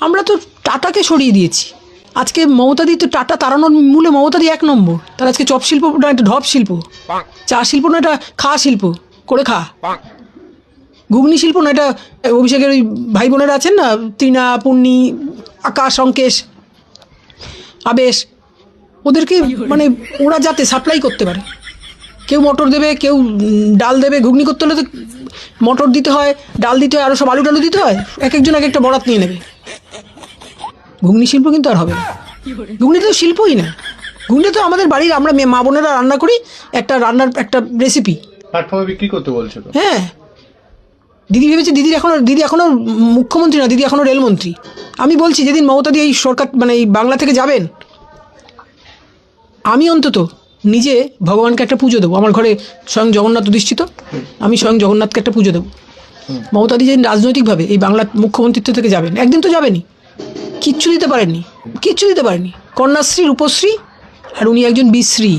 আমরা তো টাটাকে সরিয়ে দিয়েছি। আজকে মমতাদি তো টাটা তাড়ানোর মূলে মমতাদি 1 নম্বর। তার আজকে চপ শিল্প না একটা ঢপ শিল্প, চা শিল্প না এটা খাওয়া শিল্প করে খা, ঘুগনি শিল্প না এটা অভিষেকের ওই ভাই বোনেরা আছেন না, তৃণা, পূর্ণি, আকাশ, অঙ্কেশ, আবেশ, ওদেরকে মানে ওরা যাতে সাপ্লাই করতে পারে। কেউ মটর দেবে, কেউ ডাল দেবে। ঘুগনি করতে হলে তো মটর দিতে হয়, ডাল দিতে হয়, আরও সব আলু টালু দিতে হয়। এক একজন এক একটা বরাত নিয়ে নেবে। ঘুগনি শিল্প কিন্তু আর হবে না। ঘুগনি তো শিল্পই না, ঘুগনি তো আমাদের বাড়ির আমরা মা বোনেরা রান্না করি, একটা রান্নার একটা রেসিপি প্ল্যাটফর্মে বিক্রি করতে বলছে তো। হ্যাঁ, দিদি ভেবেছে দিদি এখনও মুখ্যমন্ত্রী না, দিদি এখনও রেলমন্ত্রী। আমি বলছি যেদিন মমতাদি এই সরকার মানে এই বাংলা থেকে যাবেন, আমি অন্তত নিজে ভগবানকে একটা পুজো দেবো। আমার ঘরে স্বয়ং জগন্নাথ অধিষ্ঠিত, আমি স্বয়ং জগন্নাথকে একটা পুজো দেবো। মমতাদি যেদিন রাজনৈতিকভাবে এই বাংলার মুখ্যমন্ত্রিত্ব থেকে যাবেন, একদিন তো যাবেনি, কিচ্ছু দিতে পারেননি, কন্যাশ্রী, রূপশ্রী, আর উনি একজন বিশ্রী।